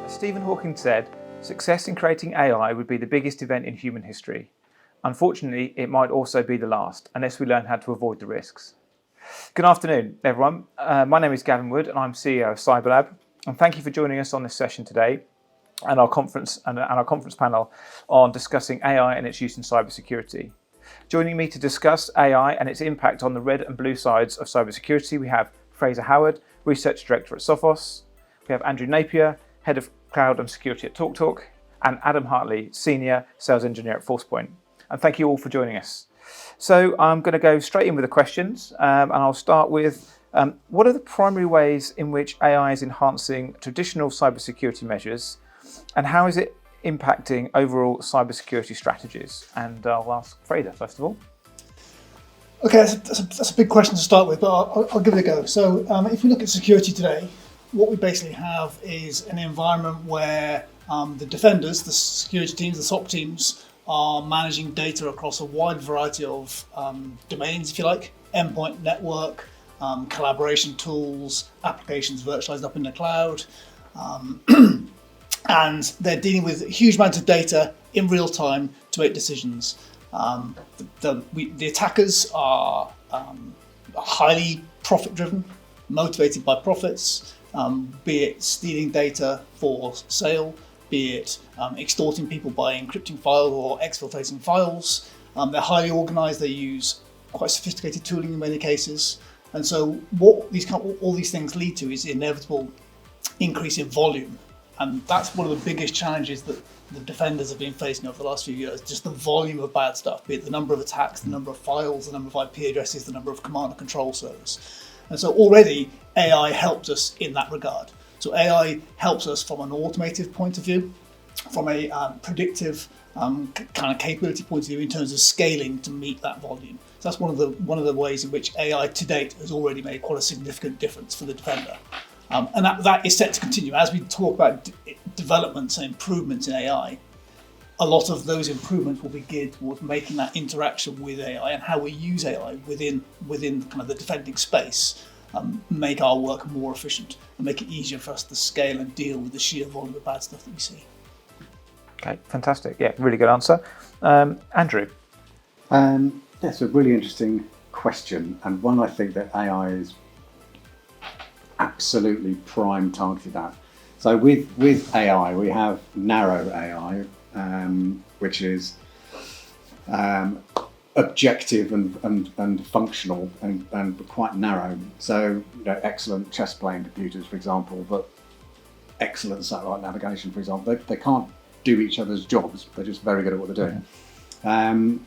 Stephen Hawking said, "Success in creating AI would be the biggest event in human history. Unfortunately, it might also be the last, unless we learn how to avoid the risks." Good afternoon, everyone. My name is Gavin Wood, and I'm CEO of CyberLab. And thank you for joining us on this session today, and our conference panel on discussing AI and its use in cybersecurity. Joining me to discuss AI and its impact on the red and blue sides of cybersecurity, we have Fraser Howard, Research Director at Sophos. We have Andrew Napier, Head of Cloud and Security at TalkTalk, and Adam Hartley, Senior Sales Engineer at Forcepoint. And thank you all for joining us. So I'm going to go straight in with the questions, and I'll start with what are the primary ways in which AI is enhancing traditional cybersecurity measures, and how is it impacting overall cybersecurity strategies? And I'll ask Fraser first of all. Okay, that's a big question to start with, but I'll give it a go. So if we look at security today, what we basically have is an environment where the defenders, the security teams, the SOC teams, are managing data across a wide variety of domains, if you like, endpoint, network, collaboration tools, applications virtualized up in the cloud. And they're dealing with huge amounts of data in real time to make decisions. The attackers are highly profit-driven, motivated by profits, be it stealing data for sale, be it extorting people by encrypting files or exfiltrating files. They're highly organized, they use quite sophisticated tooling in many cases. And so what all these things lead to is the inevitable increase in volume. And that's one of the biggest challenges that the defenders have been facing over the last few years, just the volume of bad stuff, be it the number of attacks, the number of files, the number of IP addresses, the number of command and control servers. And so already AI helps us in that regard. So AI helps us from an automated point of view, from a predictive kind of capability point of view in terms of scaling to meet that volume. So that's one of the ways in which AI to date has already made quite a significant difference for the defender. And that is set to continue. As we talk about developments and improvements in AI, a lot of those improvements will be geared towards making that interaction with AI and how we use AI within kind of the defending space, make our work more efficient and make it easier for us to scale and deal with the sheer volume of bad stuff that we see. Okay, fantastic. Yeah, really good answer. Andrew? That's a really interesting question, and one I think that AI is absolutely prime targeted at. So with AI, we have narrow AI, which is objective and functional and quite narrow. So excellent chess playing computers, for example, but excellent satellite navigation, for example. They can't do each other's jobs. They're just very good at what they're doing.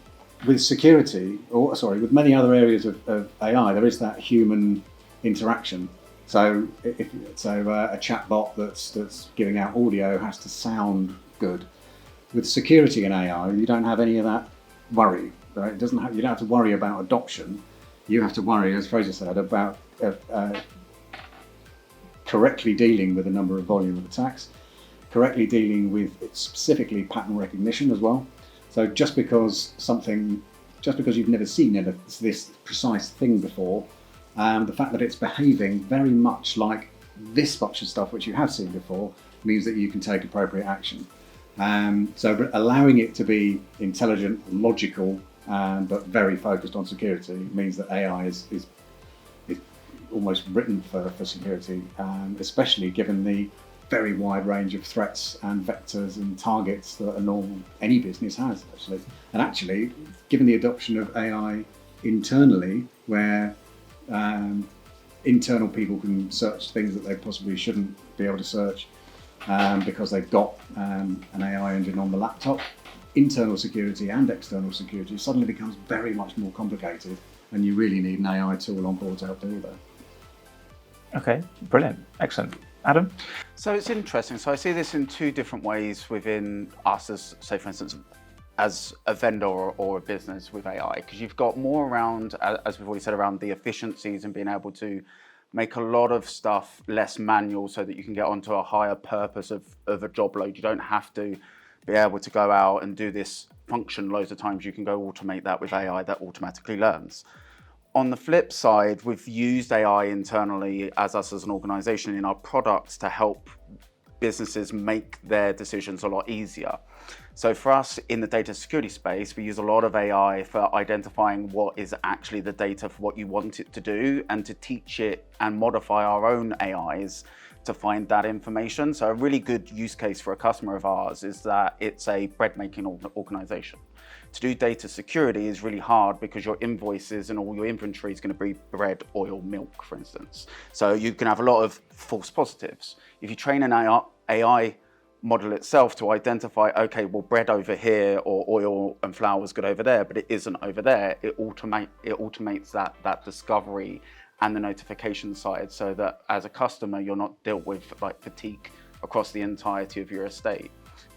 With security, with many other areas of AI, there is that human interaction. So a chatbot that's giving out audio has to sound good. With security in AI, you don't have any of that worry. Right? You don't have to worry about adoption. You have to worry, as Fraser said, about correctly dealing with the number of volume of attacks, correctly dealing with specifically pattern recognition as well. So just because you've never seen this precise thing before, the fact that it's behaving very much like this much of stuff which you have seen before means that you can take appropriate action. So allowing it to be intelligent, logical, but very focused on security means that AI is almost written for security, especially given the very wide range of threats and vectors and targets that any business has, actually. And actually, given the adoption of AI internally, where internal people can search things that they possibly shouldn't be able to search because they've got an AI engine on the laptop, internal security and external security suddenly becomes very much more complicated, and you really need an AI tool on board to help deal with that. Okay, brilliant, excellent. Adam? So it's interesting. So I see this in two different ways within us as, say, for instance, as a vendor or a business with AI, because you've got more around, as we've already said, around the efficiencies and being able to make a lot of stuff less manual so that you can get onto a higher purpose of a job load. You don't have to be able to go out and do this function loads of times. You can go automate that with AI that automatically learns. On the flip side, we've used AI internally as an organization in our products to help businesses make their decisions a lot easier. So for us in the data security space, we use a lot of AI for identifying what is actually the data for what you want it to do, and to teach it and modify our own AIs to find that information. So a really good use case for a customer of ours is that it's a bread making organization. To do data security is really hard because your invoices and all your inventory is going to be bread, oil, milk, for instance. So you can have a lot of false positives. If you train an AI model itself to identify, okay, well, bread over here or oil and flour is good over there, but it isn't over there, it automates that discovery and the notification side, so that as a customer, you're not dealt with like fatigue across the entirety of your estate.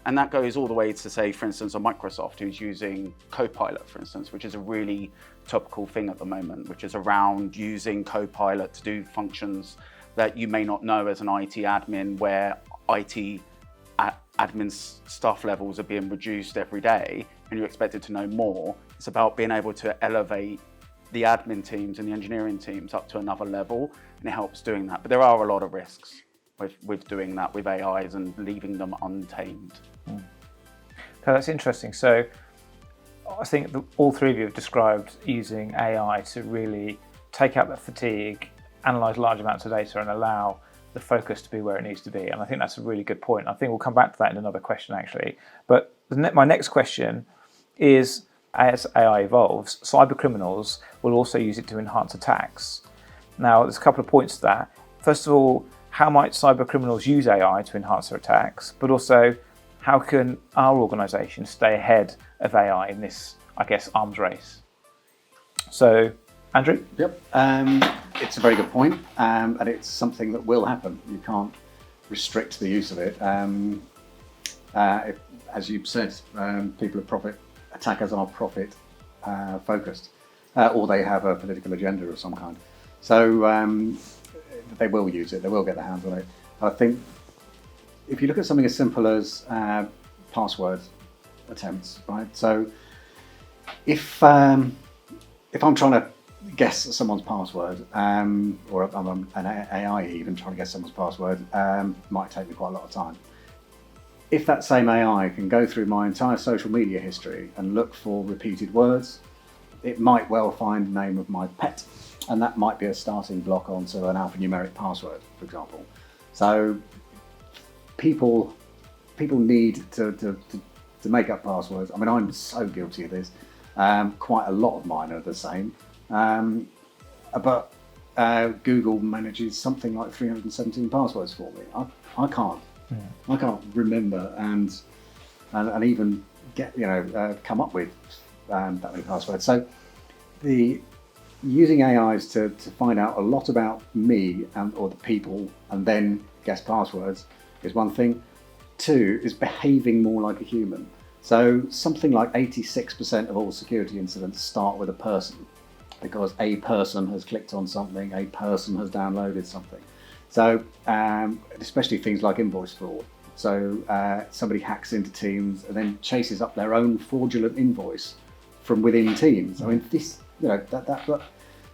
And that goes all the way to, say, for instance, a Microsoft who's using Copilot, for instance, which is a really topical thing at the moment, which is around using Copilot to do functions that you may not know as an IT admin, where IT admin staff levels are being reduced every day and you're expected to know more. It's about being able to elevate the admin teams and the engineering teams up to another level, and it helps doing that. But there are a lot of risks with doing that with AIs and leaving them untamed. Okay, that's interesting. So I think all three of you have described using AI to really take out that fatigue, analyse large amounts of data, and allow the focus to be where it needs to be. And I think that's a really good point. I think we'll come back to that in another question, actually. But my next question is, as AI evolves, cyber criminals will also use it to enhance attacks. Now, there's a couple of points to that. First of all, how might cyber criminals use AI to enhance their attacks? But also, how can our organisation stay ahead of AI in this, I guess, arms race? So, Andrew? Yep, it's a very good point, and it's something that will happen. You can't restrict the use of it. As you said, people are profit, attackers are profit focused, or they have a political agenda of some kind. So they will use it, they will get their hands on it. I think if you look at something as simple as password attempts, right? So if I'm trying to guess someone's password, or I'm an AI even trying to guess someone's password, might take me quite a lot of time. If that same AI can go through my entire social media history and look for repeated words, it might well find the name of my pet, and that might be a starting block onto an alphanumeric password, for example. So people need to make up passwords. I mean, I'm so guilty of this. Quite a lot of mine are the same. But Google manages something like 317 passwords for me. I can't. I can't remember and even get come up with that many passwords. So using AIs to find out a lot about me or the people and then guess passwords is one thing. Two is behaving more like a human. So something like 86% of all security incidents start with a person, because a person has clicked on something, a person has downloaded something. So especially things like invoice fraud. So somebody hacks into Teams and then chases up their own fraudulent invoice from within Teams. I mean, this, that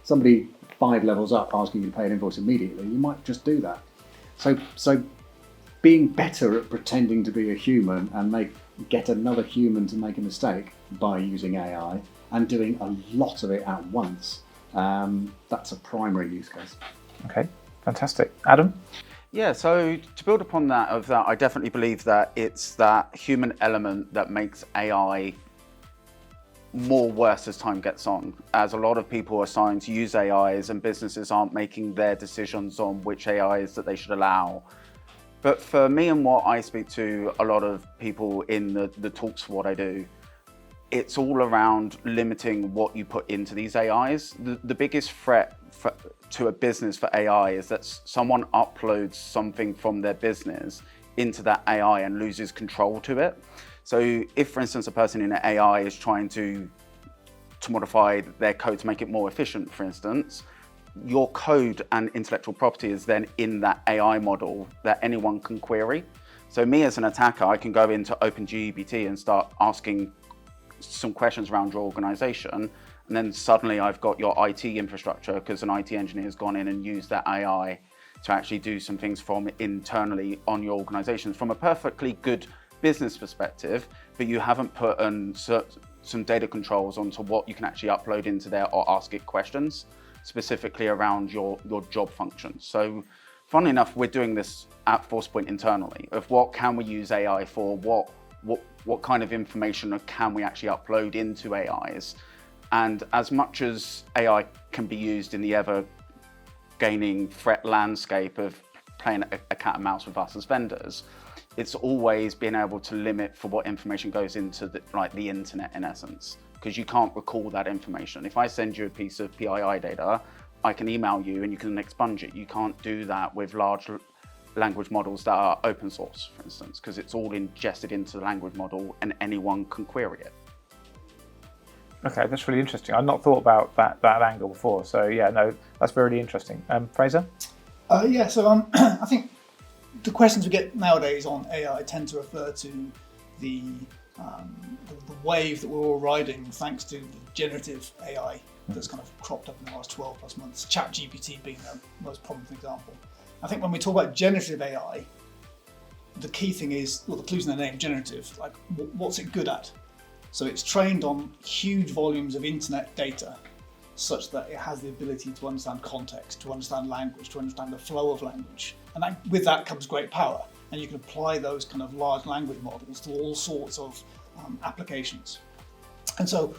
somebody 5 levels up asking you to pay an invoice immediately, you might just do that. So being better at pretending to be a human and get another human to make a mistake by using AI and doing a lot of it at once, that's a primary use case. Okay, fantastic. Adam? Yeah, so to build upon that, I definitely believe that it's that human element that makes AI more worse as time gets on, as a lot of people are starting to use AIs and businesses aren't making their decisions on which AIs that they should allow. But for me and what I speak to a lot of people in the talks for what I do, it's all around limiting what you put into these AIs. The biggest threat to a business for AI is that someone uploads something from their business into that AI and loses control to it. So if, for instance, a person in an AI is trying to modify their code to make it more efficient, for instance, your code and intellectual property is then in that AI model that anyone can query. So me as an attacker, I can go into OpenGPT and start asking some questions around your organization, and then suddenly I've got your IT infrastructure because an IT engineer has gone in and used that AI to actually do some things from internally on your organizations from a perfectly good business perspective, but you haven't put some data controls onto what you can actually upload into there or ask it questions specifically around your job functions. So funnily enough, we're doing this at Forcepoint internally of what can we use AI for, what kind of information can we actually upload into AIs. And as much as AI can be used in the ever gaining threat landscape of playing a cat and mouse with us as vendors, it's always been able to limit for what information goes into the internet in essence, because you can't recall that information. If I send you a piece of PII data, I can email you and you can expunge it. You can't do that with large language models that are open source, for instance, because it's all ingested into the language model and anyone can query it. Okay, that's really interesting. I've not thought about that angle before. So yeah, no, that's very interesting. Fraser? So I think the questions we get nowadays on AI tend to refer to the wave that we're all riding thanks to the generative AI that's kind of cropped up in the last 12 plus months, ChatGPT being the most prominent example. I think when we talk about generative AI, the key thing is, well, the clue's in the name, generative, like what's it good at? So it's trained on huge volumes of internet data such that it has the ability to understand context, to understand language, to understand the flow of language. And with that comes great power. And you can apply those kind of large language models to all sorts of applications. And so,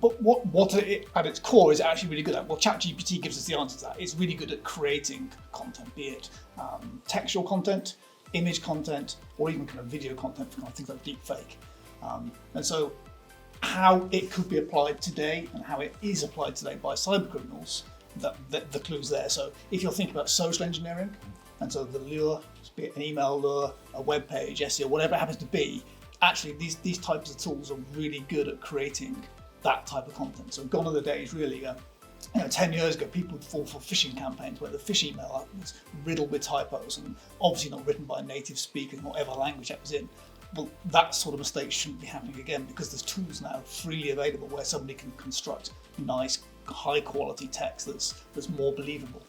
but what it, at its core is actually really good at? Well, ChatGPT gives us the answer to that. It's really good at creating content, be it textual content, image content, or even kind of video content for kind of things like deepfake. And so how it could be applied today and how it is applied today by cybercriminals, the clue's there. So if you're thinking about social engineering, and so the lure, be it an email lure, a web page, SEO, whatever it happens to be, actually these types of tools are really good at creating that type of content. So gone are the days really, 10 years ago, people would fall for phishing campaigns where the fish email was riddled with typos and obviously not written by a native speaker in whatever language that was in. Well, that sort of mistake shouldn't be happening again because there's tools now freely available where somebody can construct nice, high-quality text that's more believable.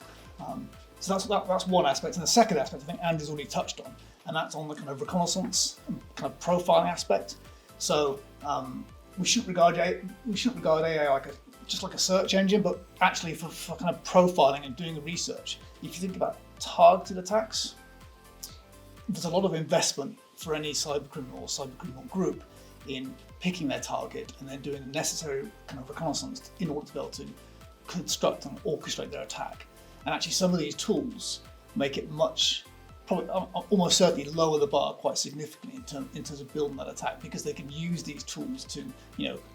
So that's one aspect. And the second aspect, I think Andy's already touched on, and that's on the kind of reconnaissance and kind of profiling aspect. So we shouldn't regard AI just like a search engine, but actually for kind of profiling and doing the research. If you think about targeted attacks, there's a lot of investment for any cybercriminal or cybercriminal group in picking their target and then doing the necessary kind of reconnaissance in order to be able to construct and orchestrate their attack. And actually some of these tools make it almost certainly lower the bar quite significantly in terms of building that attack, because they can use these tools to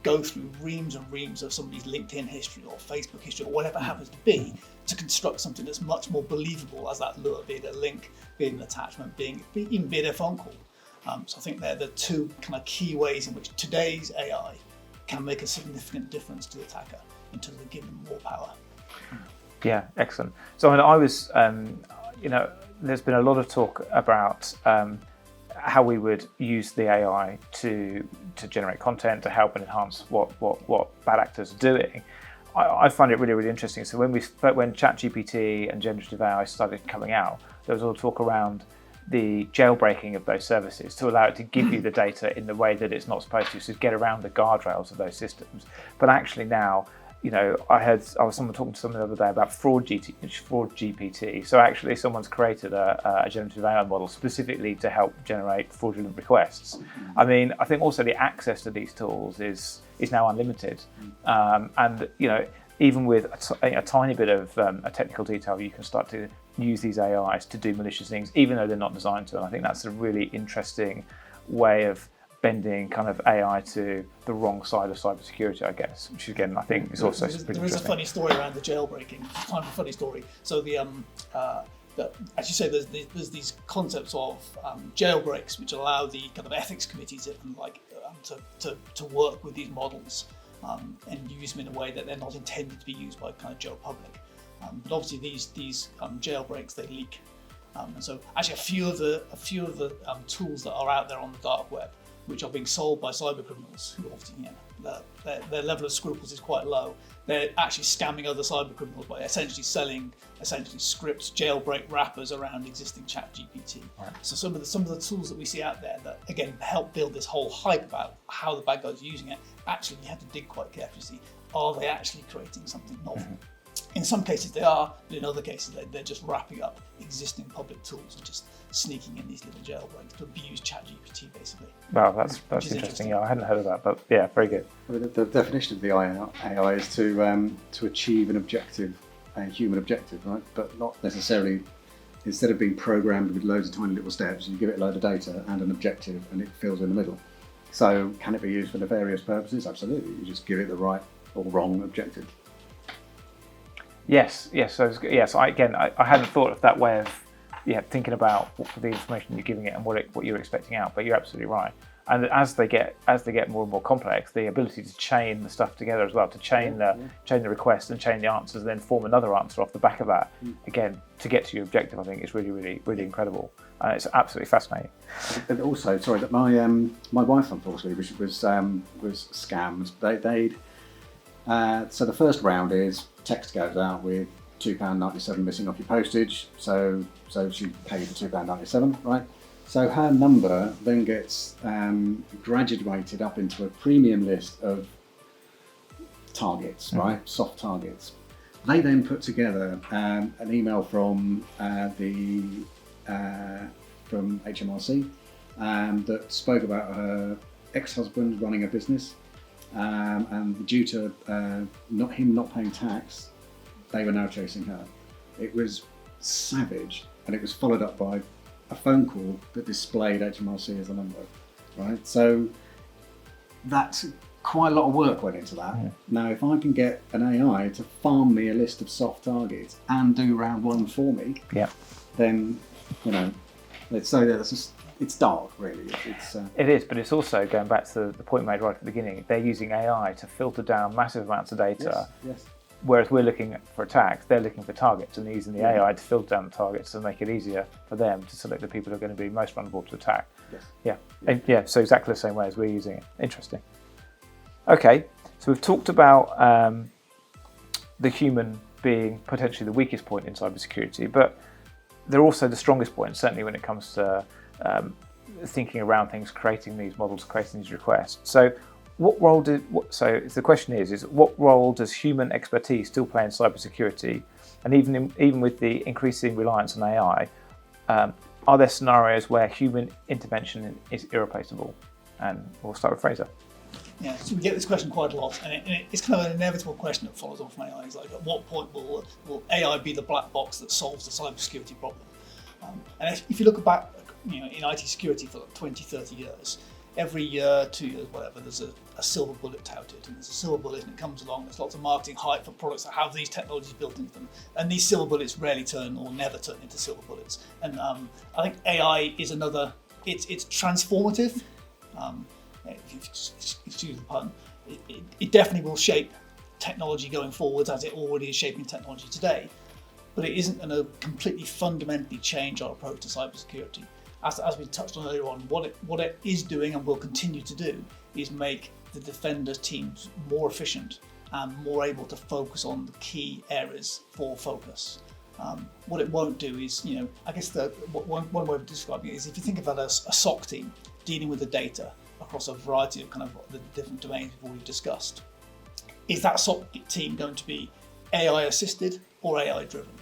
go through reams and reams of somebody's LinkedIn history or Facebook history or whatever it happens to be to construct something that's much more believable as that lure, be it a link, be it an attachment, be it a phone call. So I think they're the two kind of key ways in which today's AI can make a significant difference to the attacker in terms of giving them more power. Yeah, excellent. So I was, there's been a lot of talk about how we would use the AI to generate content to help and enhance what bad actors are doing. I find it really, really interesting. So when ChatGPT and generative AI started coming out, there was all talk around the jailbreaking of those services to allow it to give you the data in the way that it's not supposed to get around the guardrails of those systems. But actually now, I was talking to someone the other day about fraud GPT. So actually someone's created a generative AI model specifically to help generate fraudulent requests. I mean, I think also the access to these tools is now unlimited. And even with a tiny bit of a technical detail, you can start to use these AIs to do malicious things, even though they're not designed to. And I think that's a really interesting way of bending kind of AI to the wrong side of cybersecurity, I guess, which again, I think is also pretty interesting. There is a funny story around the jailbreaking, kind of a funny story. So as you say, there's these concepts of jailbreaks, which allow the kind of ethics committees to work with these models and use them in a way that they're not intended to be used by kind of Joe public. But obviously these jailbreaks, they leak. And so actually a few of the tools that are out there on the dark web which are being sold by cyber criminals, who often, their level of scruples is quite low. They're actually scamming other cyber criminals by essentially selling scripts, jailbreak wrappers around existing ChatGPT. Right. So some of the tools that we see out there that again help build this whole hype about how the bad guys are using it, actually you have to dig quite carefully to see, are they actually creating something novel? Mm-hmm. In some cases they are, but in other cases they're just wrapping up existing public tools and just sneaking in these little jailbreaks to abuse ChatGPT basically. Wow, that's interesting. Yeah, I hadn't heard of that, but yeah, very good. I mean, the definition of the AI is to achieve an objective, a human objective, right? But not necessarily, instead of being programmed with loads of tiny little steps, you give it a load of data and an objective and it fills in the middle. So can it be used for nefarious purposes? Absolutely. You just give it the right or wrong objective. Yes. So I hadn't thought of that way of thinking about the information you're giving it and what you're expecting out. But you're absolutely right. And as they get more and more complex, the ability to chain the stuff together as well, to chain the request and chain the answers, and then form another answer off the back of that, again to get to your objective, I think is really, really, really incredible. And it's absolutely fascinating. And also, sorry, that my wife unfortunately was scammed. They'd so the first round is text goes out with £2.97 missing off your postage. So she paid the £2.97, right? So her number then gets graduated up into a premium list of targets, right? Soft targets. They then put together an email from HMRC that spoke about her ex-husband running a business, and due to him not paying tax, they were now chasing her. It was savage, and it was followed up by a phone call that displayed HMRC as the number, right? So that's quite a lot of work went into that. Yeah. Now, if I can get an AI to farm me a list of soft targets and do round one for me, then it's dark, really. It is, but it's also going back to the point made right at the beginning. They're using AI to filter down massive amounts of data. Yes. Whereas we're looking for attacks, they're looking for targets, and they're using the AI to filter down the targets to make it easier for them to select the people who are going to be most vulnerable to attack. Yes. So exactly the same way as we're using it. Interesting. Okay, so we've talked about the human being potentially the weakest point in cybersecurity, but they're also the strongest point, certainly when it comes to thinking around things, creating these models, creating these requests. So what role the question is what role does human expertise still play in cybersecurity? And even with the increasing reliance on AI, are there scenarios where human intervention is irreplaceable? And we'll start with Fraser. Yeah, so we get this question quite a lot, and it's kind of an inevitable question that follows on from AI. It's like, at what point will AI be the black box that solves the cybersecurity problem? And if you look back, in IT security for like 20, 30 years, every year, 2 years, whatever, there's a silver bullet touted, and there's a silver bullet and it comes along, there's lots of marketing hype for products that have these technologies built into them, and these silver bullets rarely turn or never turn into silver bullets. And I think AI is another, it's transformative, if you excuse the pun, it definitely will shape technology going forwards as it already is shaping technology today, but it isn't going to completely fundamentally change our approach to cybersecurity. As we touched on earlier on, what it is doing and will continue to do is make the defender teams more efficient and more able to focus on the key areas for focus. What it won't do is, I guess one way of describing it is if you think about a SOC team dealing with the data across a variety of kind of the different domains we've already discussed. Is that SOC team going to be AI assisted or AI driven?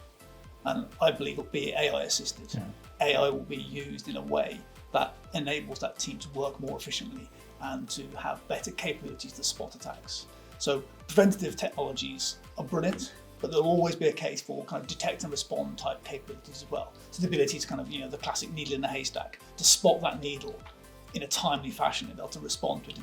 And I believe it'll be AI assisted. Yeah. AI will be used in a way that enables that team to work more efficiently and to have better capabilities to spot attacks. So preventative technologies are brilliant, but there'll always be a case for kind of detect and respond type capabilities as well. So the ability to kind of, the classic needle in a haystack, to spot that needle in a timely fashion and be able to respond to it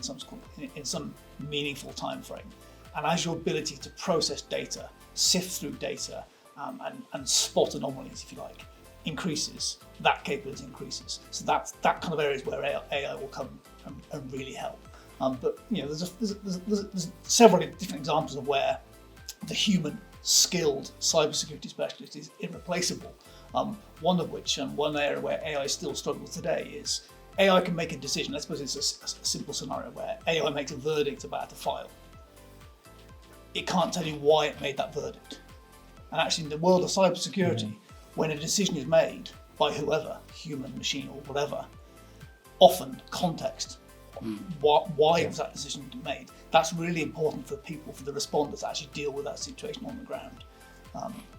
in some meaningful time frame. And as your ability to process data, sift through data, and spot anomalies, if you like, increases, that capability increases. So that kind of areas where AI will come and really help. But there's several different examples of where the human skilled cybersecurity specialist is irreplaceable. One of which, and one area where AI still struggles today, is AI can make a decision. Let's suppose it's a simple scenario where AI makes a verdict about a file. It can't tell you why it made that verdict. And actually, in the world of cybersecurity, when a decision is made by whoever, human, machine, or whatever, often context, why was that decision made? That's really important for people, for the responders to actually deal with that situation on the ground.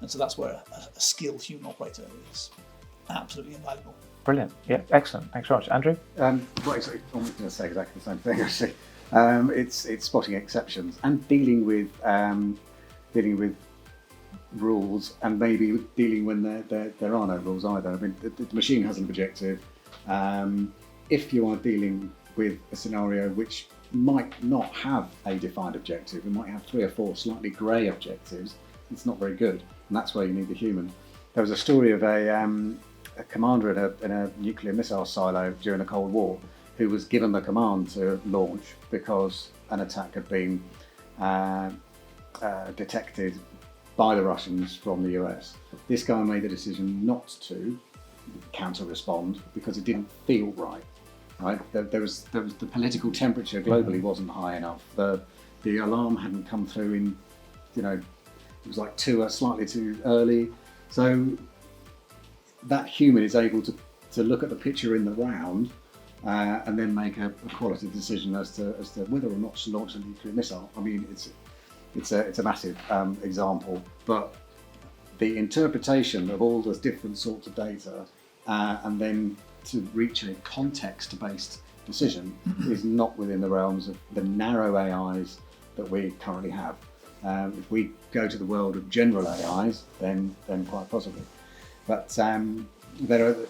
And so that's where a skilled human operator is absolutely invaluable. Brilliant. Yeah, excellent. Thanks very much. Andrew? I'm going to say exactly the same thing, actually. It's spotting exceptions and dealing with rules, and maybe dealing when there are no rules either. I mean, the machine has an objective. If you are dealing with a scenario which might not have a defined objective, it might have 3 or 4 slightly grey objectives, it's not very good, and that's where you need the human. There was a story of a commander in a nuclear missile silo during the Cold War who was given the command to launch because an attack had been detected by the Russians from the US. This guy made the decision not to counter-respond because it didn't feel right. Right? There was the political temperature globally wasn't high enough. The alarm hadn't come through in, it was like slightly too early. So that human is able to look at the picture in the round and then make a quality decision as to whether or not to launch a nuclear missile. I mean, it's a massive example, but the interpretation of all the different sorts of data and then to reach a context-based decision is not within the realms of the narrow AIs that we currently have. If we go to the world of general AIs, then quite possibly. But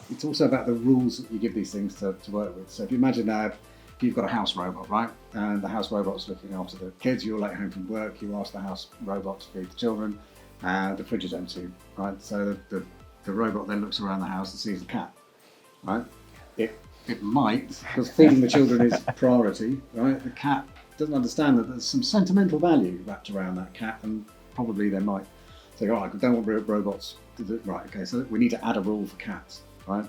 it's also about the rules that you give these things to work with. So if you imagine if you've got a house robot, right, and the house robot's looking after the kids, you're late home from work, you ask the house robot to feed the children, the fridge is empty, right? So the robot then looks around the house and sees the cat, right? It might, because feeding the children is priority, right? The cat doesn't understand that there's some sentimental value wrapped around that cat, and probably they might say, oh, I don't want robots to do it. Right, okay, so we need to add a rule for cats, right?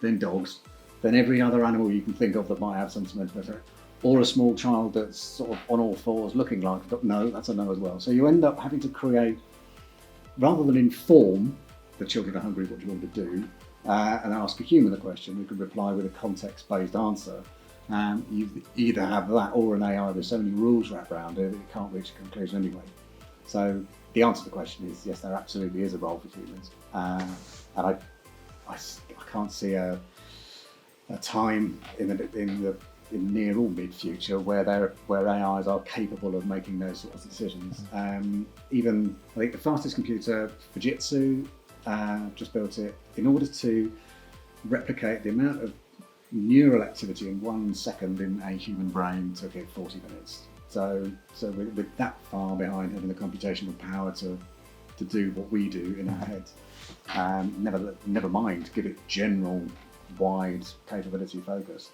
Then dogs, then every other animal you can think of that might have some sentimental value, or a small child that's sort of on all fours looking like a dog. No, that's a no as well. So you end up having to create, rather than inform the children are hungry, what do you want to do, and ask a human a question who could reply with a context-based answer. You either have that or an AI with so many rules wrapped around it that it can't reach a conclusion anyway. So the answer to the question is yes, there absolutely is a role for humans, and I can't see a time in the near or mid future where AIs are capable of making those sorts of decisions. Even I think the fastest computer, Fujitsu, just built it in order to replicate the amount of neural activity in 1 second in a human brain took it 40 minutes. So we're that far behind having the computational power to do what we do in our heads. Never mind give it general, wide capability focus.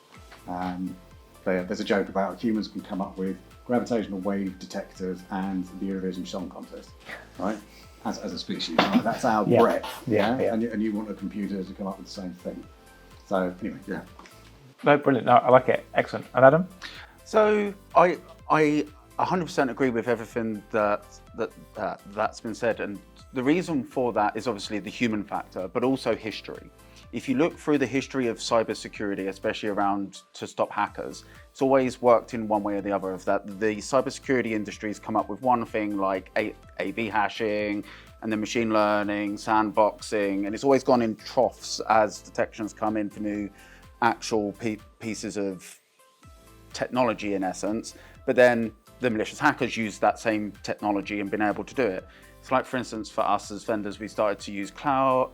There's a joke about humans can come up with gravitational wave detectors and the Eurovision Song Contest, right? As a species, right? That's our breadth. Yeah. And you want a computer to come up with the same thing. So anyway, yeah. No, brilliant. No, I like it. Excellent. And Adam? So I 100% agree with everything that's been said, and the reason for that is obviously the human factor, but also history. If you look through the history of cybersecurity, especially around to stop hackers, it's always worked in one way or the other. Of that, the cybersecurity industry's come up with one thing like A/B hashing, and then machine learning, sandboxing, and it's always gone in troughs as detections come in for new actual pieces of technology in essence. But then the malicious hackers use that same technology and been able to do it. It's like, for instance, for us as vendors, we started to use cloud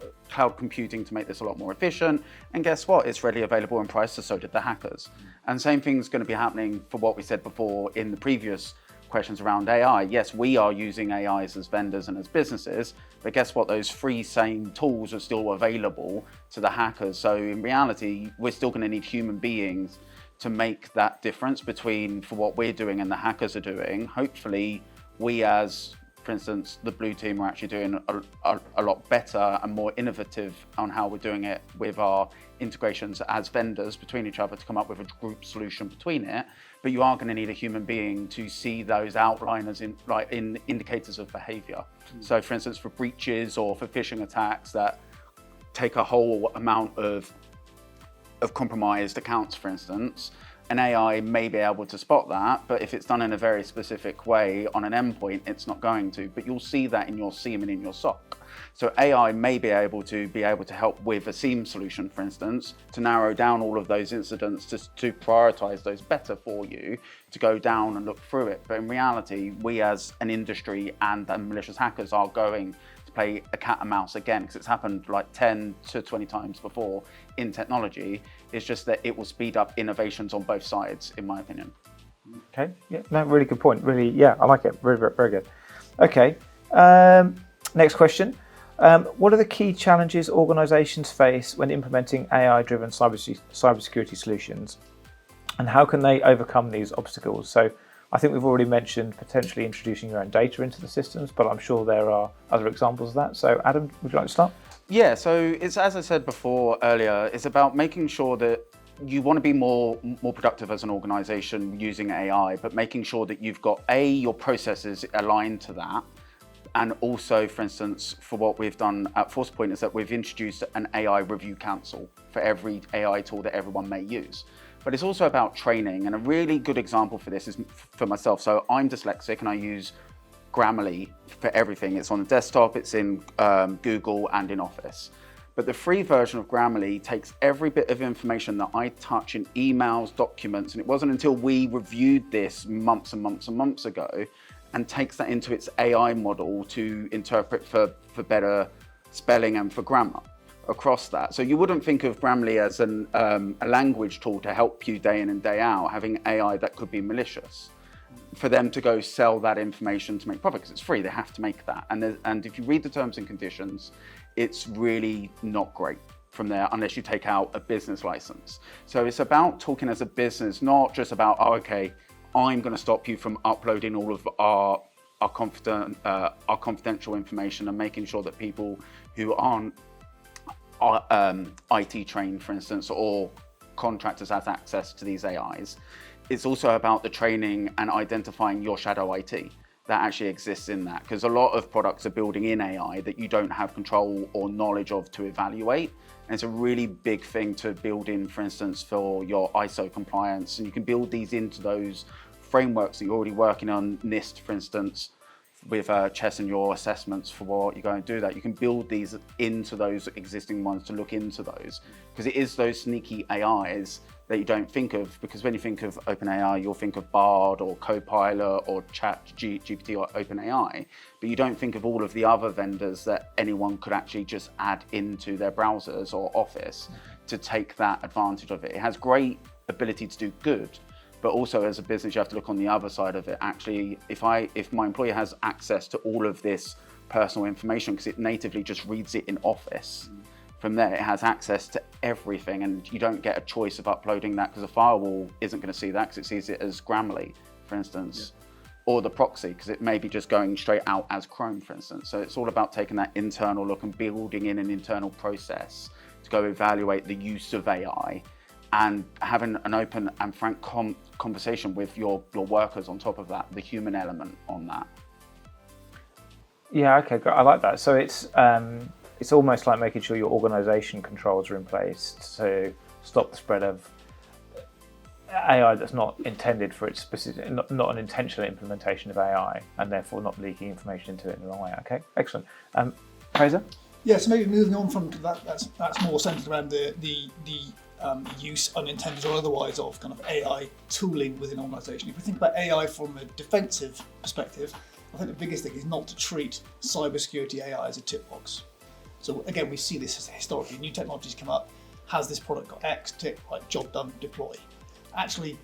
computing to make this a lot more efficient. And guess what? It's readily available in price, so did the hackers. And same thing's going to be happening for what we said before in the previous questions around AI. Yes, we are using AIs as vendors and as businesses, but guess what? Those free same tools are still available to the hackers. So in reality, we're still going to need human beings to make that difference between for what we're doing and the hackers are doing. Hopefully, we as for instance, the blue team are actually doing a lot better and more innovative on how we're doing it with our integrations as vendors between each other to come up with a group solution between it. But you are going to need a human being to see those outliners in indicators of behavior. So for instance, for breaches or for phishing attacks that take a whole amount of compromised accounts, for instance, an AI may be able to spot that, but if it's done in a very specific way on an endpoint, it's not going to. But you'll see that in your SIEM and in your SOC. So AI may be able to help with a SIEM solution, for instance, to narrow down all of those incidents, to prioritize those better for you, to go down and look through it. But in reality, we as an industry and the malicious hackers are going to play a cat and mouse again, because it's happened like 10 to 20 times before in technology. It's just that it will speed up innovations on both sides, in my opinion. Okay, yeah, no, really good point. Really, yeah, I like it. Very, very, very good. Okay, next question. What are the key challenges organizations face when implementing AI-driven cybersecurity solutions, and how can they overcome these obstacles? So I think we've already mentioned potentially introducing your own data into the systems, but I'm sure there are other examples of that. So Adam, would you like to start? Yeah, so it's, as I said before earlier, it's about making sure that you want to be more productive as an organization using AI, but making sure that you've got your processes aligned to that. And also, for instance, for what we've done at Forcepoint is that we've introduced an AI review council for every AI tool that everyone may use. But it's also about training, and a really good example for this is for myself. So I'm dyslexic and I use Grammarly for everything. It's on the desktop, it's in Google and in Office. But the free version of Grammarly takes every bit of information that I touch in emails, documents, and it wasn't until we reviewed this months and months and months ago, and takes that into its AI model to interpret for better spelling and for grammar across that. So you wouldn't think of Grammarly as a language tool to help you day in and day out, having AI that could be malicious. For them to go sell that information to make profit, because it's free, they have to make that. And if you read the terms and conditions, it's really not great from there unless you take out a business license. So it's about talking as a business, not just about, oh, okay, I'm going to stop you from uploading all of our confidential information, and making sure that people who aren't IT trained, for instance, or contractors has access to these AIs. It's also about the training and identifying your shadow IT that actually exists in that, because a lot of products are building in AI that you don't have control or knowledge of to evaluate. And it's a really big thing to build in, for instance, for your ISO compliance. And you can build these into those frameworks that you're already working on, NIST, for instance, with chess and your assessments for what you're going to do that. You can build these into those existing ones to look into those, because it is those sneaky AIs that you don't think of, because when you think of OpenAI, you'll think of Bard or Copilot or ChatGPT or OpenAI, but you don't think of all of the other vendors that anyone could actually just add into their browsers or Office to take that advantage of it. It has great ability to do good, but also as a business, you have to look on the other side of it. Actually, if my employer has access to all of this personal information, because it natively just reads it in Office, from there it has access to everything, and you don't get a choice of uploading that, because a firewall isn't going to see that, because it sees it as Grammarly, for instance, or the proxy, because it may be just going straight out as Chrome, for instance. So it's all about taking that internal look and building in an internal process to go evaluate the use of AI, and having an open and frank conversation with your workers on top of that, the human element on that. Yeah, okay, great. I like that. So it's almost like making sure your organisation controls are in place to stop the spread of AI that's not intended for its specific, not an intentional implementation of AI, and therefore not leaking information into it in the wrong way. Okay, excellent. Fraser? Yeah, so maybe moving on from that, that's more centered around the use, unintended or otherwise, of kind of AI tooling within an organisation. If we think about AI from a defensive perspective, I think the biggest thing is not to treat cybersecurity AI as a tick box. So again, we see this historically. New technologies come up, has this product got X, tick, like job done, deploy. Actually,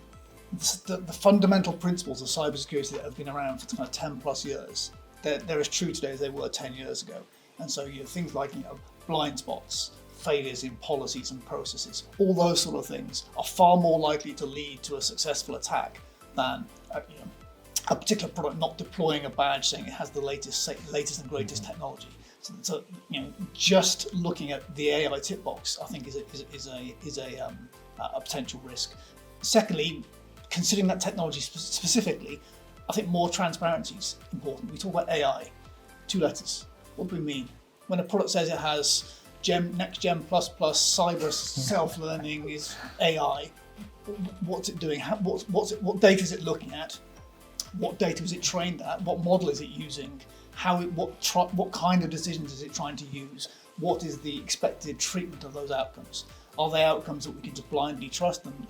the fundamental principles of cybersecurity that have been around for kind of 10 plus years, they're as true today as they were 10 years ago. And so things like blind spots, failures in policies and processes, all those sort of things are far more likely to lead to a successful attack than a particular product not deploying a badge saying it has the latest and greatest technology. So just looking at the AI tip box, I think is a potential risk. Secondly, considering that technology specifically, I think more transparency is important. We talk about AI, 2 letters. What do we mean? When a product says it has next gen plus cyber self-learning is AI, what's it doing? What data is it looking at? What data is it trained at? What model is it using? What kind of decisions is it trying to use? What is the expected treatment of those outcomes? Are they outcomes that we can just blindly trust and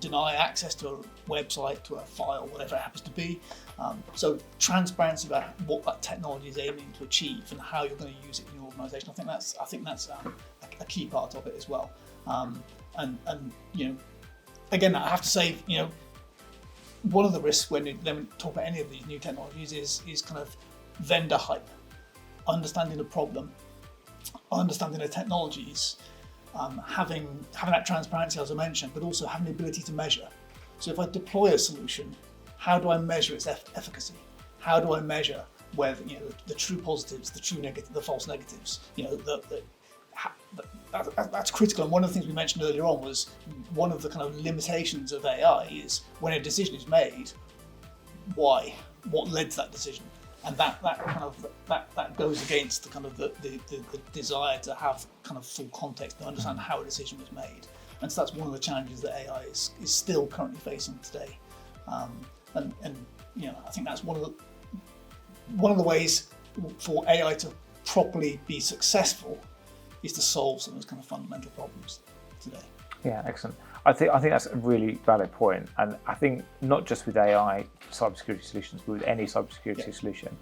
deny access to a website, to a file, whatever it happens to be? So transparency about what that technology is aiming to achieve and how you're going to use it in your organisation. I think that's a key part of it as well. Again, I have to say, one of the risks when we talk about any of these new technologies is kind of vendor hype, understanding the problem, understanding the technologies, having that transparency as I mentioned, but also having the ability to measure. So if I deploy a solution, how do I measure its efficacy? How do I measure whether the true positives, the true negative, the false negatives? That's critical. And one of the things we mentioned earlier on was one of the kind of limitations of AI is when a decision is made, why? What led to that decision? And that goes against the kind of the desire to have kind of full context to understand how a decision was made. And so that's one of the challenges that AI is still currently facing today. I think that's one of the ways for AI to properly be successful is to solve some of those kind of fundamental problems today. Yeah, excellent. I think that's a really valid point, and I think not just with AI cybersecurity solutions, but with any cybersecurity solution,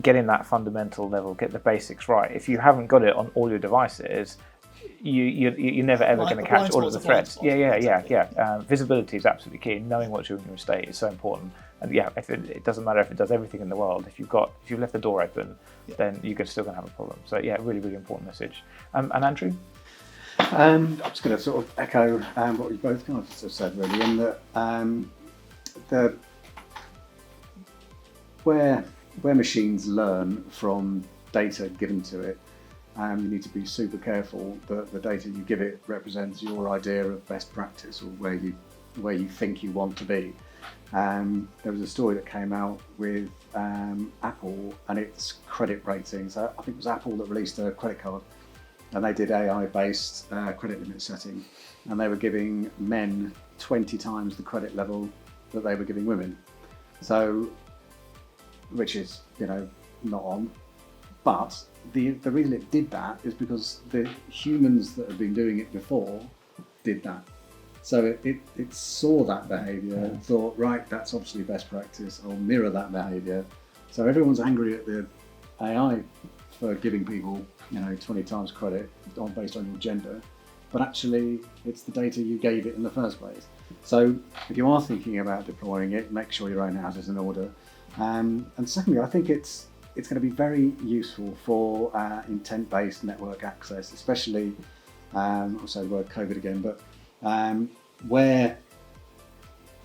getting that fundamental level, get the basics right. If you haven't got it on all your devices, you're never ever going to catch all of the threats. Visibility is absolutely key. Knowing what's in your estate is so important. And it doesn't matter if it does everything in the world. If you've left the door open, then you're still going to have a problem. So really, really important message. And Andrew? I'm just going to sort of echo what you both kind of said, really, in that where machines learn from data given to it, you need to be super careful that the data you give it represents your idea of best practice or where you think you want to be. There was a story that came out with Apple and its credit ratings. I think it was Apple that released a credit card, and they did AI-based credit limit setting, and they were giving men 20 times the credit level that they were giving women. So, which is not on. But the reason it did that is because the humans that had been doing it before did that. So it saw that behaviour, thought, right, that's obviously best practice, I'll mirror that behaviour. So everyone's angry at the AI for giving people 20 times credit based on your gender, but actually it's the data you gave it in the first place. So if you are thinking about deploying it, make sure your own house is in order. And secondly, I think it's going to be very useful for intent-based network access, especially, I'll say the word COVID again, but where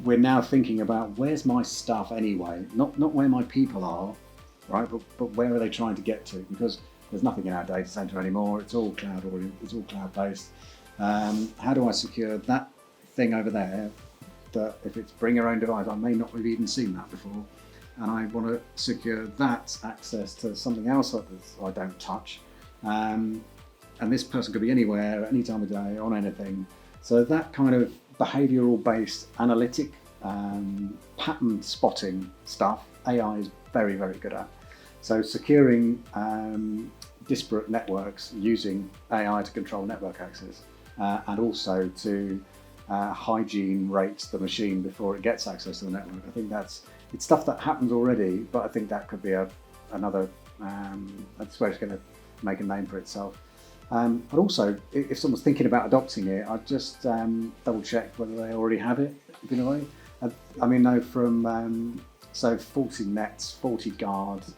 we're now thinking about where's my stuff anyway, not where my people are, right, but where are they trying to get to? Because there's nothing in our data center anymore. It's all cloud-based. How do I secure that thing over there that if it's bring your own device, I may not have even seen that before, and I want to secure that access to something else that I don't touch. And this person could be anywhere, any time of day, on anything. So that kind of behavioural-based analytic pattern spotting stuff, AI is very, very good at. So securing disparate networks using AI to control network access and also to hygiene rate the machine before it gets access to the network. I think it's stuff that happens already, but I think that could be another, that's where it's going to make a name for itself. But also, if someone's thinking about adopting it, I'd just double check whether they already have it, in a way. I mean, no, from so Fortinet, FortiGuard,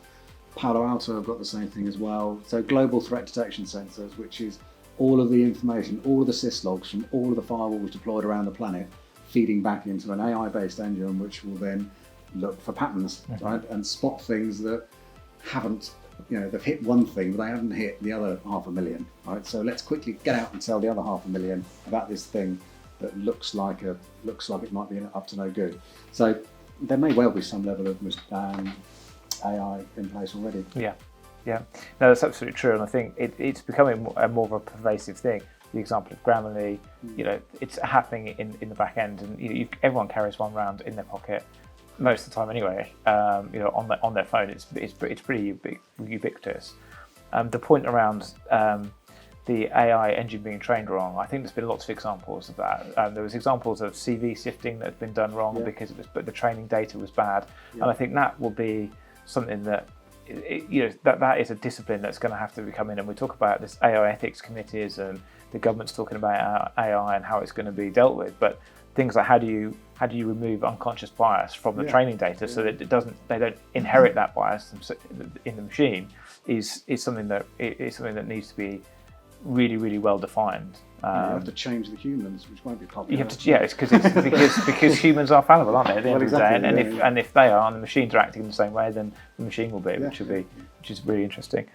Palo Alto have got the same thing as well. So global threat detection sensors, which is all of the information, all of the syslogs from all of the firewalls deployed around the planet, feeding back into an AI-based engine, which will then look for patterns, right, and spot things that haven't, they've hit one thing, but they haven't hit the other 500,000, right? So let's quickly get out and tell the other 500,000 about this thing that looks like it might be up to no good. So there may well be some level of AI in place already. Yeah. No, that's absolutely true, and I think it's becoming more of a pervasive thing. The example of Grammarly, it's happening in the back end, and everyone carries one around in their pocket most of the time anyway. On their phone, it's pretty ubiquitous. The point around the AI engine being trained wrong, I think there's been lots of examples of that. There was examples of CV sifting that had been done wrong because but the training data was bad, and I think that will be something that. That is a discipline that's going to have to be coming in, and we talk about this AI ethics committees, and the government's talking about AI and how it's going to be dealt with. But things like how do you remove unconscious bias from the training data so that they don't inherit that bias in the machine is something that needs to be really, really well defined. You have to change the humans, which won't be popular. It's because humans are fallible, aren't they? At the end of the day, and if they are, and the machines are acting in the same way, then the machine will be, which is really interesting.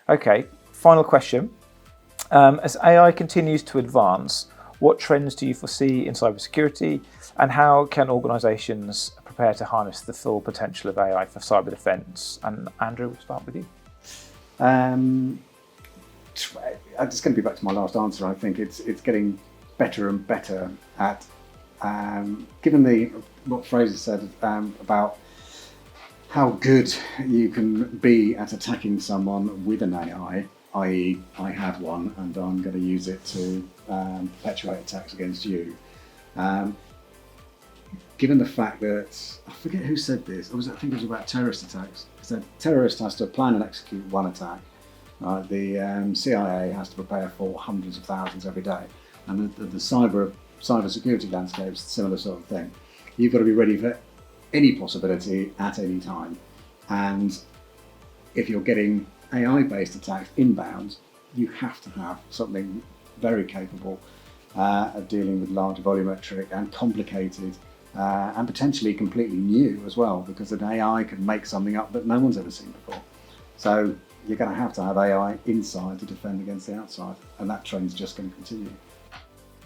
Okay, final question: as AI continues to advance, what trends do you foresee in cybersecurity, and how can organisations prepare to harness the full potential of AI for cyber defence? And Andrew, we'll start with you. I'm just going to be back to my last answer. I think it's getting better and better at, given what Fraser said about how good you can be at attacking someone with an AI, i.e. I have one and I'm going to use it to perpetuate attacks against you. Given the fact that, I forget who said this, I think it was about terrorist attacks. It said terrorist has to plan and execute one attack. The CIA has to prepare for hundreds of thousands every day, and the cybersecurity landscape is a similar sort of thing. You've got to be ready for any possibility at any time, and if you're getting AI-based attacks inbound, you have to have something very capable of dealing with large volumetric and complicated and potentially completely new as well, because an AI can make something up that no one's ever seen before. So you're going to have AI inside to defend against the outside, and that trend's just going to continue.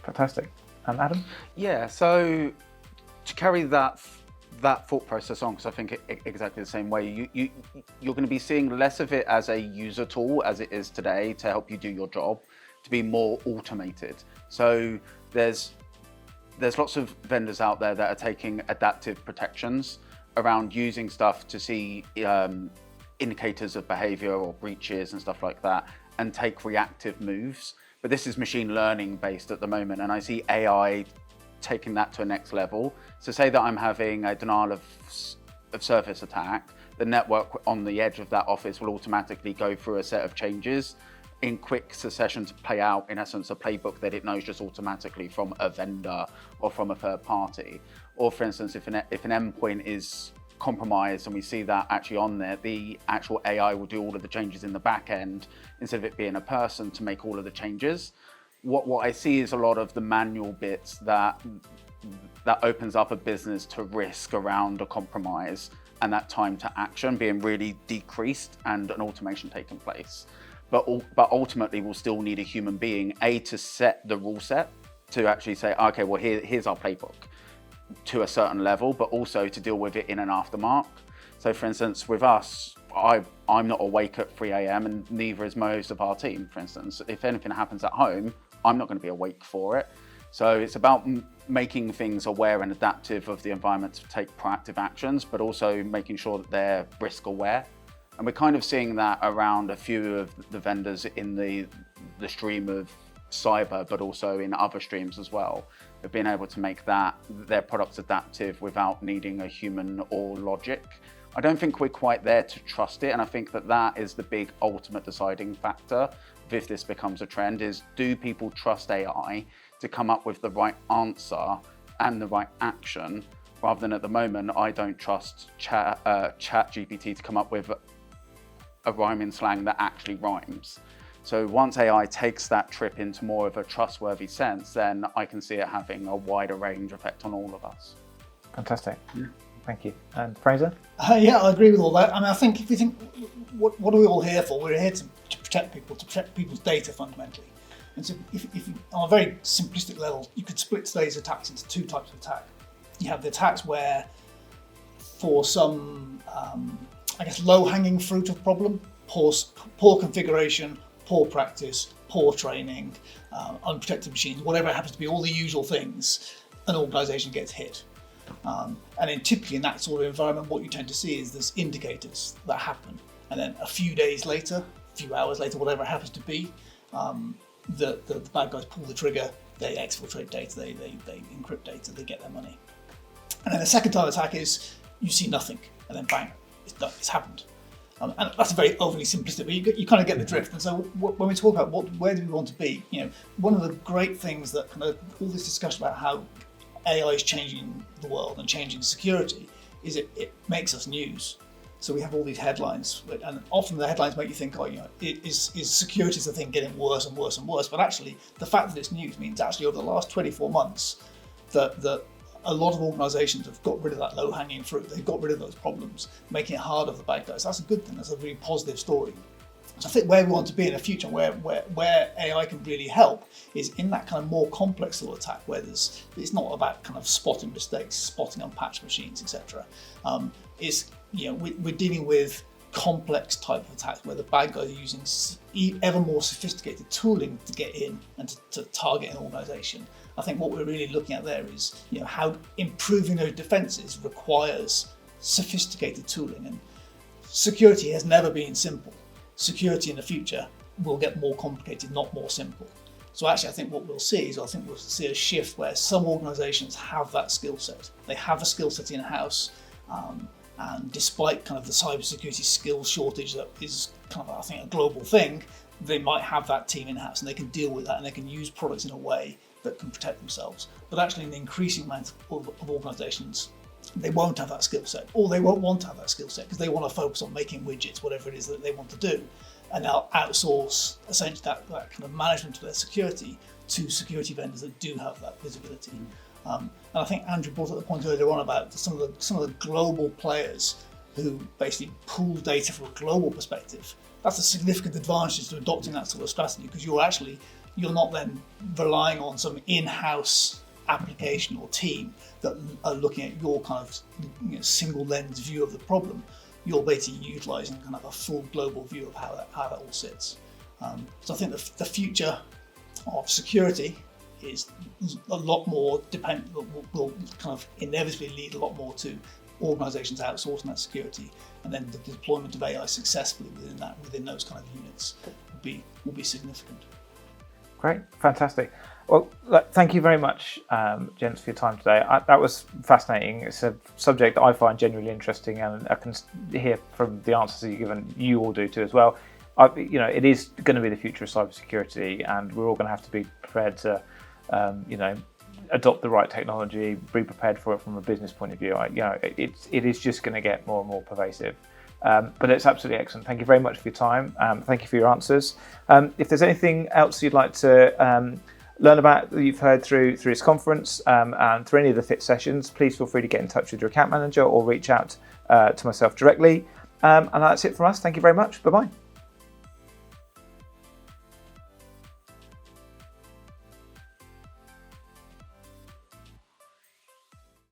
Fantastic. And Adam? Yeah, so to carry that thought process on, because I think exactly the same way, you're going to be seeing less of it as a user tool as it is today to help you do your job, to be more automated. So there's lots of vendors out there that are taking adaptive protections around using stuff to see indicators of behavior or breaches and stuff like that, and take reactive moves. But this is machine learning based at the moment, and I see AI taking that to a next level. So say that I'm having a denial of service attack, the network on the edge of that office will automatically go through a set of changes in quick succession to play out, in essence, a playbook that it knows just automatically from a vendor or from a third party. Or for instance, if an endpoint is compromised and we see that actually on there, the actual AI will do all of the changes in the back end instead of it being a person to make all of the changes. What I see is a lot of the manual bits that opens up a business to risk around a compromise, and that time to action being really decreased and an automation taking place. But ultimately we'll still need a human being, to set the rule set, to actually say, okay, well here's our playbook to a certain level, but also to deal with it in an aftermark. So for instance, with us, I'm not awake at 3 a.m. and neither is most of our team, for instance. If anything happens at home, I'm not going to be awake for it. So it's about making things aware and adaptive of the environment to take proactive actions, but also making sure that they're risk aware. And we're kind of seeing that around a few of the vendors in the stream of cyber, but also in other streams as well. Of being able to make their products adaptive without needing a human or logic. I don't think we're quite there to trust it, and I think that is the big ultimate deciding factor if this becomes a trend, is do people trust AI to come up with the right answer and the right action, rather than at the moment, I don't trust chat GPT to come up with a rhyming slang that actually rhymes. So once AI takes that trip into more of a trustworthy sense, then I can see it having a wider range effect on all of us. Fantastic. Thank you. And Fraser? Yeah, I agree with all that. I mean, I think if you think, what are we all here for? We're here to protect people, to protect people's data fundamentally. And so if you, on a very simplistic level, you could split today's attacks into two types of attack. You have the attacks where, for some, low-hanging fruit of problem, poor configuration, poor practice, poor training, unprotected machines, whatever it happens to be, all the usual things, an organisation gets hit. And typically in that sort of environment, what you tend to see is there's indicators that happen. And then a few days later, a few hours later, whatever it happens to be, the bad guys pull the trigger, they exfiltrate data, they encrypt data, they get their money. And then the second time attack is you see nothing, and then bang, it's done, it's happened. And that's a very overly simplistic, but you kind of get the drift. And so when we talk about where do we want to be, one of the great things that kind of all this discussion about how AI is changing the world and changing security is it makes us news. So we have all these headlines, and often the headlines make you think, is security as a thing getting worse and worse and worse? But actually, the fact that it's news means actually over the last 24 months that a lot of organisations have got rid of that low-hanging fruit. They've got rid of those problems, making it harder for the bad guys. That's a good thing. That's a really positive story. So I think where we want to be in the future, where AI can really help, is in that kind of more complex sort of attack, where it's not about kind of spotting mistakes, spotting unpatched machines, etc. We're dealing with complex type of attacks where the bad guys are using ever more sophisticated tooling to get in and to target an organisation. I think what we're really looking at there is how improving those defences requires sophisticated tooling, and security has never been simple. Security in the future will get more complicated, not more simple. So actually I think what we'll see is we'll see a shift where some organisations have that skill set. They have a skill set in-house, and despite kind of the cybersecurity skills shortage that is kind of, I think, a global thing, they might have that team in-house and they can deal with that and they can use products in a way that can protect themselves. But actually in the increasing amount of organisations, they won't have that skill set, or they won't want to have that skill set because they want to focus on making widgets, whatever it is that they want to do, and they'll outsource essentially that kind of management of their security to security vendors that do have that visibility. And I think Andrew brought up the point earlier on about some of the global players who basically pool data from a global perspective. That's a significant advantage to adopting that sort of strategy, because you're not then relying on some in-house application or team that are looking at your kind of single lens view of the problem. You're basically utilising kind of a full global view of how that all sits. So I think the future of security is a lot more dependent, will kind of inevitably lead a lot more to organisations outsourcing that security, and then the deployment of AI successfully within those kind of units will be significant. Great, fantastic. Well, thank you very much, gents, for your time today. That was fascinating. It's a subject that I find genuinely interesting, and I can hear from the answers that you've given, you all do too as well. It is going to be the future of cybersecurity, and we're all going to have to be prepared to, adopt the right technology, be prepared for it from a business point of view. It is just going to get more and more pervasive. But it's absolutely excellent. Thank you very much for your time. Thank you for your answers. If there's anything else you'd like to learn about that you've heard through this conference and through any of the FIT sessions, please feel free to get in touch with your account manager or reach out to myself directly. And that's it from us. Thank you very much. Bye-bye.